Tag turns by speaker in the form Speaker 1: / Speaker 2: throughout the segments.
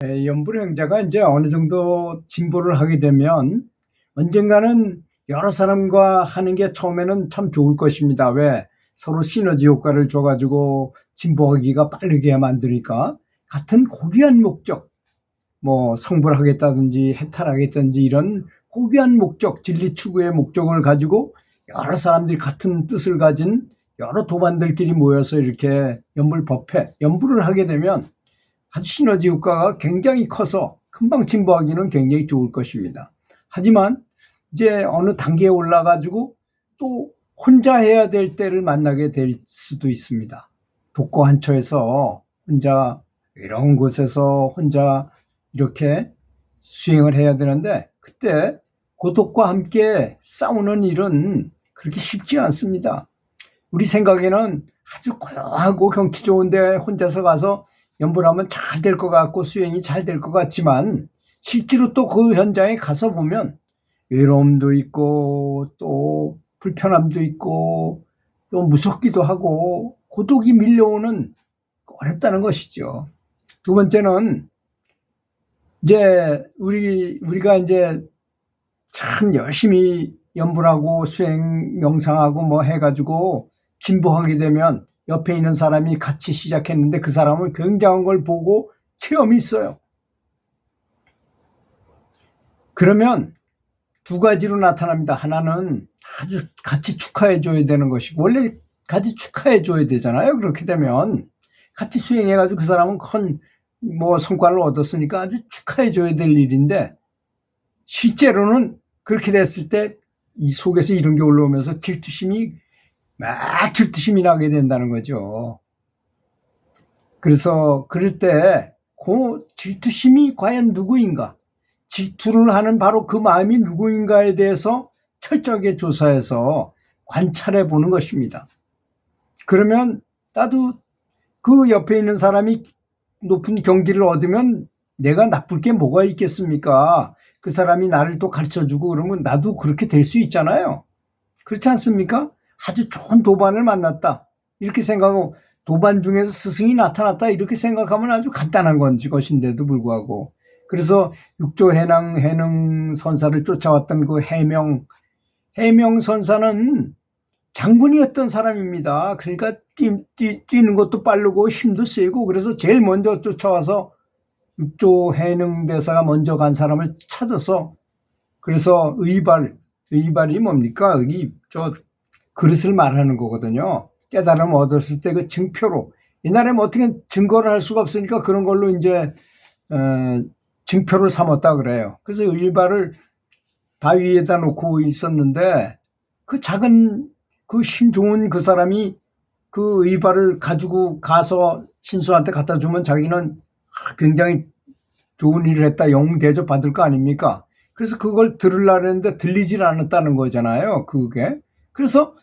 Speaker 1: 연불행자가 이제 어느 정도 진보를 하게 되면 언젠가는 여러 사람과 하는 게 처음에는 참 좋을 것입니다. 왜? 서로 시너지 효과를 줘가지고 진보하기가 빠르게 만드니까 같은 고귀한 목적, 뭐 성불하겠다든지 해탈하겠다든지 이런 고귀한 목적, 진리 추구의 목적을 가지고 여러 사람들이 같은 뜻을 가진 여러 도반들끼리 모여서 이렇게 연불법회, 연불을 하게 되면 아주 시너지 효과가 굉장히 커서 금방 진보하기는 굉장히 좋을 것입니다. 하지만 이제 어느 단계에 올라가지고 또 혼자 해야 될 때를 만나게 될 수도 있습니다. 독거한처에서 혼자 이런 곳에서 혼자 이렇게 수행을 해야 되는데 그때 고독과 함께 싸우는 일은 그렇게 쉽지 않습니다. 우리 생각에는 아주 고요하고 경치 좋은데 혼자서 가서 연불하면 잘 될 것 같고 수행이 잘 될 것 같지만 실제로 또 그 현장에 가서 보면 외로움도 있고 또 불편함도 있고 또 무섭기도 하고 고독이 밀려오는 어렵다는 것이죠. 두 번째는 이제 우리가 이제 참 열심히 연불하고 수행 명상하고 뭐 해가지고 진보하게 되면 옆에 있는 사람이 같이 시작했는데 그 사람은 굉장한 걸 보고 체험이 있어요. 그러면 두 가지로 나타납니다. 하나는 아주 같이 축하해 줘야 되는 것이고 원래 같이 축하해 줘야 되잖아요. 그렇게 되면 같이 수행해가지고 그 사람은 큰 뭐 성과를 얻었으니까 아주 축하해 줘야 될 일인데 실제로는 그렇게 됐을 때 이 속에서 이런 게 올라오면서 질투심이 나게 된다는 거죠. 그래서 그럴 때 그 질투심이 과연 누구인가? 질투를 하는 바로 그 마음이 누구인가에 대해서 철저하게 조사해서 관찰해 보는 것입니다. 그러면 나도 그 옆에 있는 사람이 높은 경지를 얻으면 내가 나쁠 게 뭐가 있겠습니까? 그 사람이 나를 또 가르쳐주고 그러면 나도 그렇게 될 수 있잖아요. 그렇지 않습니까? 아주 좋은 도반을 만났다. 이렇게 생각하고 도반 중에서 스승이 나타났다. 이렇게 생각하면 아주 간단한 것인데도 불구하고. 그래서 육조 해능 선사를 쫓아왔던 그 해명 선사는 장군이었던 사람입니다. 그러니까 뛰는 것도 빠르고 힘도 세고 그래서 제일 먼저 쫓아와서 육조 해능 대사가 먼저 간 사람을 찾아서 그래서 의발이 뭡니까? 여기 저 그릇을 말하는 거거든요. 깨달음 얻었을 때 그 증표로 옛날에 뭐 어떻게 증거를 할 수가 없으니까 그런 걸로 이제 증표를 삼았다 그래요. 그래서 의발을 바위에다 놓고 있었는데 그 작은 그 힘 좋은 그 사람이 그 의발을 가지고 가서 신수한테 갖다 주면 자기는 굉장히 좋은 일을 했다 영웅 대접 받을 거 아닙니까? 그래서 그걸 들으려고 했는데 들리질 않았다는 거잖아요. 그게. 그래서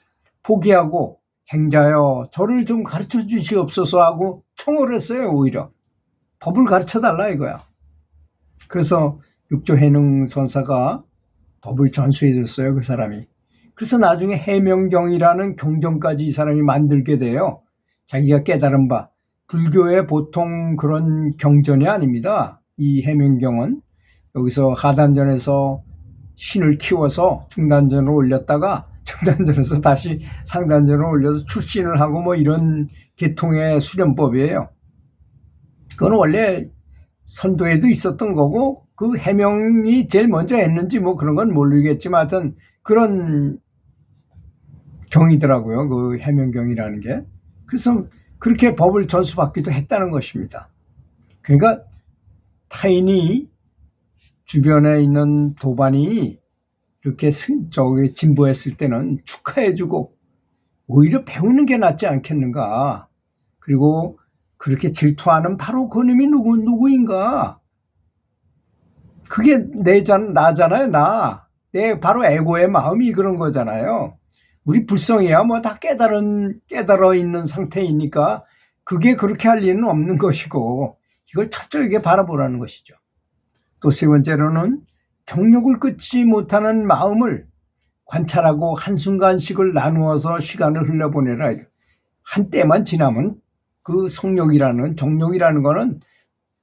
Speaker 1: 포기하고 행자여 저를 좀 가르쳐 주시옵소서 하고 청호를 했어요. 오히려. 법을 가르쳐 달라 이거야. 그래서 육조해능 선사가 법을 전수해 줬어요. 그 사람이. 그래서 나중에 해명경이라는 경전까지 이 사람이 만들게 돼요. 자기가 깨달은 바. 불교의 보통 그런 경전이 아닙니다. 이 해명경은. 여기서 하단전에서 신을 키워서 중단전으로 올렸다가 중단전에서 다시 상단전으로 올려서 출신을 하고 뭐 이런 계통의 수련법이에요. 그건 원래 선도에도 있었던 거고 그 해명이 제일 먼저 했는지 뭐 그런 건 모르겠지만 하여튼 그런 경이더라고요. 그 해명경이라는 게. 그래서 그렇게 법을 전수받기도 했다는 것입니다. 그러니까 타인이 주변에 있는 도반이 이렇게 진보했을 때는 축하해주고 오히려 배우는 게 낫지 않겠는가. 그리고 그렇게 질투하는 바로 그놈이 누구인가. 그게 나잖아요. 내 바로 에고의 마음이 그런 거잖아요. 우리 불성이야 뭐 다 깨달아 있는 상태이니까 그게 그렇게 할 리는 없는 것이고 이걸 철저하게 바라보라는 것이죠. 또 세 번째로는 경력을 끊지 못하는 마음을 관찰하고 한순간씩을 나누어서 시간을 흘려보내라. 한 때만 지나면 그 정력이라는 거는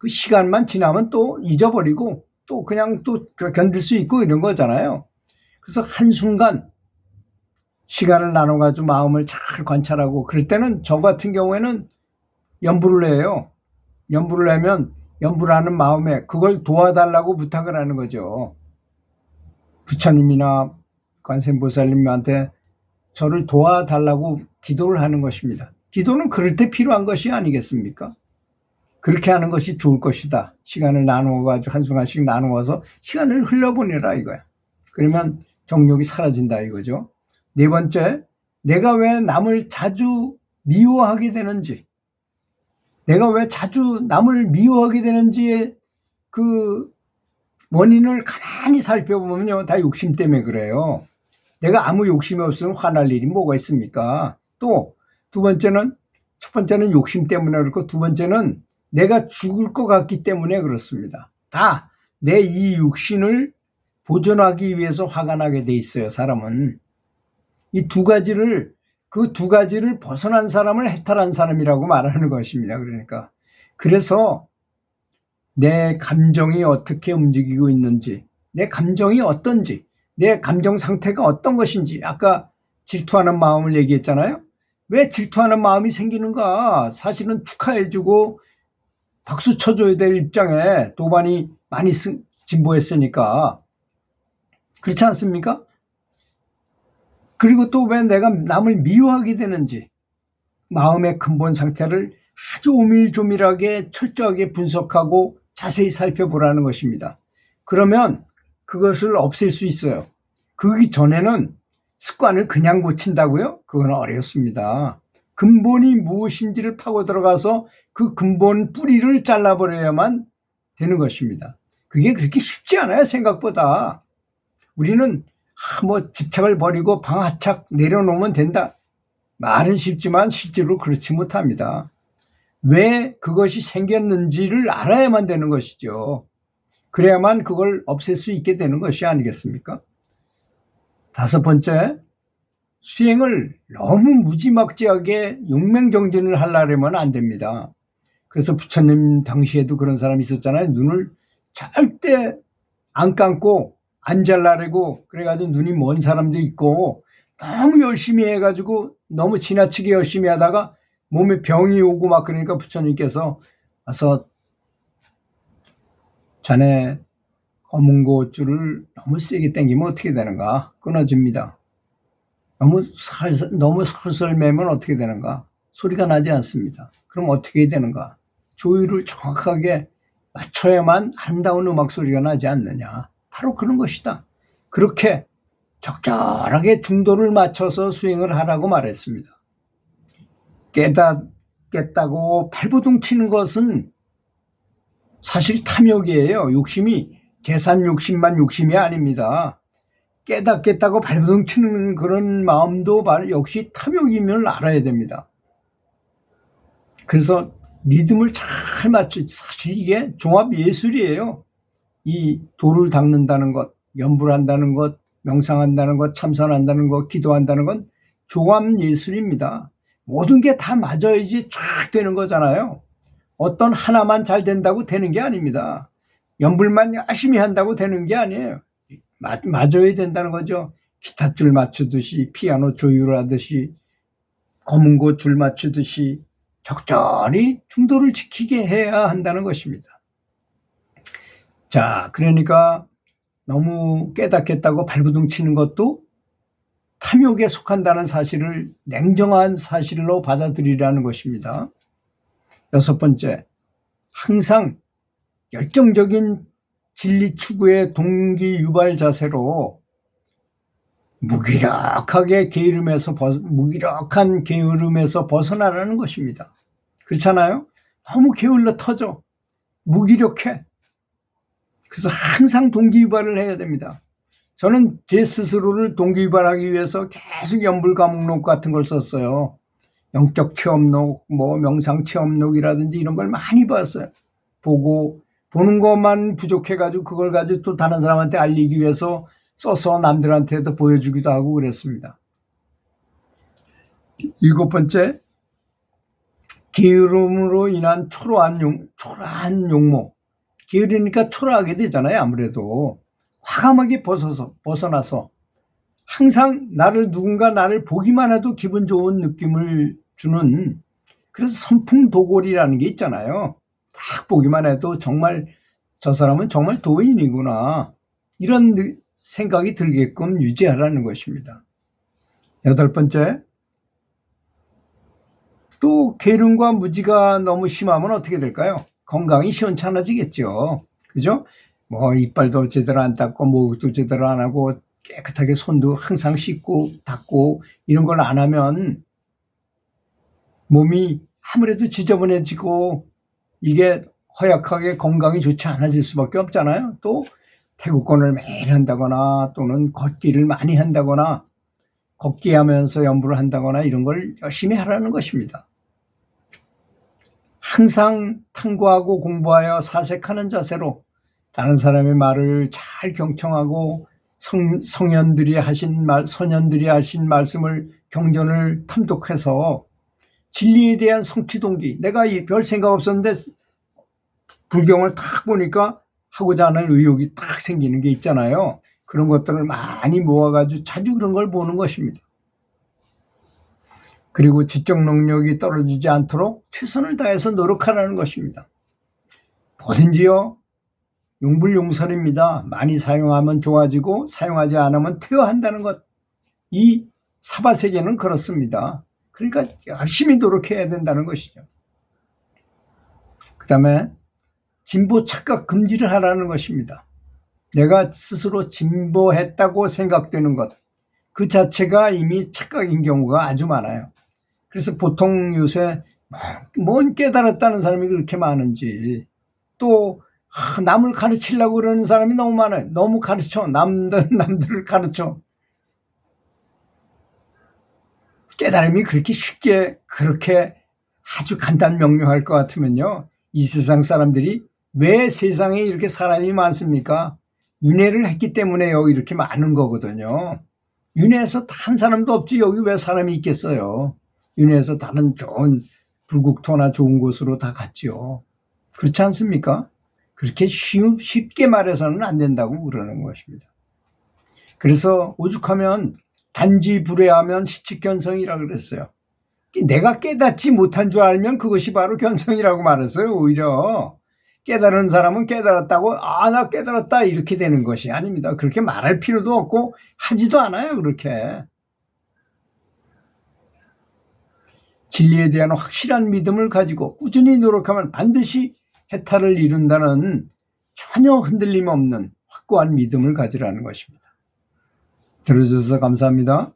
Speaker 1: 그 시간만 지나면 또 잊어버리고 또 그냥 또 견딜 수 있고 이런 거잖아요. 그래서 한순간 시간을 나눠가지고 마음을 잘 관찰하고 그럴 때는 저 같은 경우에는 연부를 해요. 연부를 하면 연부를 하는 마음에 그걸 도와달라고 부탁을 하는 거죠. 부처님이나 관세음보살님한테 저를 도와달라고 기도를 하는 것입니다. 기도는 그럴 때 필요한 것이 아니겠습니까? 그렇게 하는 것이 좋을 것이다. 시간을 나누어가지고 한순간씩 나누어서 시간을 흘려보내라 이거야. 그러면 정욕이 사라진다 이거죠. 네 번째, 내가 왜 남을 자주 미워하게 되는지, 내가 왜 자주 남을 미워하게 되는지의 그 원인을 가만히 살펴보면요, 다 욕심 때문에 그래요. 내가 아무 욕심이 없으면 화날 일이 뭐가 있습니까? 또 두 번째는, 첫 번째는 욕심 때문에 그렇고 두 번째는 내가 죽을 것 같기 때문에 그렇습니다. 다 내 이 육신을 보존하기 위해서 화가 나게 돼 있어요, 사람은. 이 두 가지를, 그 두 가지를 벗어난 사람을 해탈한 사람이라고 말하는 것입니다. 그러니까. 그래서 내 감정이 어떻게 움직이고 있는지, 내 감정이 어떤지, 내 감정 상태가 어떤 것인지, 아까 질투하는 마음을 얘기했잖아요. 왜 질투하는 마음이 생기는가? 사실은 축하해주고 박수 쳐줘야 될 입장에 도반이 많이 진보했으니까. 그렇지 않습니까? 그리고 또 왜 내가 남을 미워하게 되는지 마음의 근본 상태를 아주 오밀조밀하게 철저하게 분석하고 자세히 살펴보라는 것입니다. 그러면 그것을 없앨 수 있어요. 그러기 전에는 습관을 그냥 고친다고요? 그건 어렵습니다. 근본이 무엇인지를 파고 들어가서 그 근본 뿌리를 잘라버려야만 되는 것입니다. 그게 그렇게 쉽지 않아요, 생각보다. 우리는 뭐 집착을 버리고 방아착 내려놓으면 된다. 말은 쉽지만 실제로 그렇지 못합니다. 왜 그것이 생겼는지를 알아야만 되는 것이죠. 그래야만 그걸 없앨 수 있게 되는 것이 아니겠습니까? 다섯 번째, 수행을 너무 무지막지하게 용맹정진을 하려면 안 됩니다. 그래서 부처님 당시에도 그런 사람이 있었잖아요. 눈을 절대 안 감고 안 잘라내고 그래가지고 눈이 먼 사람도 있고 너무 열심히 해가지고 너무 지나치게 열심히 하다가 몸에 병이 오고 막 그러니까 부처님께서 와서 자네 검은고줄을 너무 세게 당기면 어떻게 되는가? 끊어집니다. 너무 설설 매면 어떻게 되는가? 소리가 나지 않습니다. 그럼 어떻게 되는가? 조율을 정확하게 맞춰야만 아름다운 음악 소리가 나지 않느냐. 바로 그런 것이다. 그렇게 적절하게 중도를 맞춰서 수행을 하라고 말했습니다. 깨닫겠다고 발버둥 치는 것은 사실 탐욕이에요. 욕심이 재산 욕심만 욕심이 아닙니다. 깨닫겠다고 발버둥 치는 그런 마음도 역시 탐욕임을 알아야 됩니다. 그래서 리듬을 잘 맞추, 사실 이게 종합 예술이에요. 이 도를 닦는다는 것, 연불 한다는 것, 명상한다는 것, 참선한다는 것, 기도한다는 건 종합 예술입니다. 모든 게 다 맞아야지 쫙 되는 거잖아요. 어떤 하나만 잘 된다고 되는 게 아닙니다. 연불만 열심히 한다고 되는 게 아니에요. 맞아야 된다는 거죠. 기타 줄 맞추듯이, 피아노 조율하듯이, 검은고 줄 맞추듯이 적절히 중도를 지키게 해야 한다는 것입니다. 자, 그러니까 너무 깨닫겠다고 발버둥 치는 것도 탐욕에 속한다는 사실을 냉정한 사실로 받아들이라는 것입니다. 여섯 번째, 항상 열정적인 진리 추구의 동기 유발 자세로 무기력한 게으름에서 벗어나라는 것입니다. 그렇잖아요? 너무 게을러 터져. 무기력해. 그래서 항상 동기 유발을 해야 됩니다. 저는 제 스스로를 동기 유발하기 위해서 계속 연불과목록 같은 걸 썼어요. 영적 체험록, 명상 체험록이라든지 이런 걸 많이 봤어요. 보는 것만 부족해가지고 그걸 가지고 또 다른 사람한테 알리기 위해서 써서 남들한테도 보여주기도 하고 그랬습니다. 일곱 번째, 게으름으로 인한 초라한 용모. 게으르니까 초라하게 되잖아요. 아무래도 과감하게 벗어나서 항상 누군가 나를 보기만 해도 기분 좋은 느낌을 주는, 그래서 선풍도골이라는 게 있잖아요. 딱 보기만 해도 정말 저 사람은 정말 도인이구나, 이런 생각이 들게끔 유지하라는 것입니다. 8번째, 또 게으름과 무지가 너무 심하면 어떻게 될까요? 건강이 시원찮아지겠죠. 그죠? 뭐 이빨도 제대로 안 닦고 목욕도 제대로 안 하고 깨끗하게 손도 항상 씻고 닦고 이런 걸 안 하면 몸이 아무래도 지저분해지고 이게 허약하게 건강이 좋지 않아질 수밖에 없잖아요. 또 태국권을 매일 한다거나 또는 걷기를 많이 한다거나 걷기 하면서 연부를 한다거나 이런 걸 열심히 하라는 것입니다. 항상 탐구하고 공부하여 사색하는 자세로 다른 사람의 말을 잘 경청하고 선현들이 하신 말씀을 경전을 탐독해서 진리에 대한 성취 동기, 내가 별 생각 없었는데 불경을 딱 보니까 하고자 하는 의욕이 딱 생기는 게 있잖아요. 그런 것들을 많이 모아가지고 자주 그런 걸 보는 것입니다. 그리고 지적 능력이 떨어지지 않도록 최선을 다해서 노력하라는 것입니다. 뭐든지요, 용불용설입니다. 많이 사용하면 좋아지고 사용하지 않으면 퇴화한다는 것. 이 사바세계는 그렇습니다. 그러니까 열심히 노력해야 된다는 것이죠. 그 다음에 진보 착각 금지를 하라는 것입니다. 내가 스스로 진보했다고 생각되는 것, 그 자체가 이미 착각인 경우가 아주 많아요. 그래서 보통 요새 뭔 깨달았다는 사람이 그렇게 많은지, 또 남을 가르치려고 그러는 사람이 너무 많아요. 너무 가르쳐. 남들을 가르쳐. 깨달음이 그렇게 쉽게, 그렇게 아주 간단 명료할 것 같으면요, 이 세상 사람들이 왜 세상에 이렇게 사람이 많습니까? 윤회를 했기 때문에 여기 이렇게 많은 거거든요. 윤회에서 단 사람도 없지 여기 왜 사람이 있겠어요? 윤회에서 다른 좋은 불국토나 좋은 곳으로 다 갔지요. 그렇지 않습니까? 그렇게 쉽게 말해서는 안 된다고 그러는 것입니다. 그래서 오죽하면 단지 불회하면 시측견성이라고 그랬어요. 내가 깨닫지 못한 줄 알면 그것이 바로 견성이라고 말했어요. 오히려 깨달은 사람은 깨달았다고 나 깨달았다 이렇게 되는 것이 아닙니다. 그렇게 말할 필요도 없고 하지도 않아요. 그렇게 진리에 대한 확실한 믿음을 가지고 꾸준히 노력하면 반드시 해탈을 이룬다는 전혀 흔들림 없는 확고한 믿음을 가지라는 것입니다. 들어주셔서 감사합니다.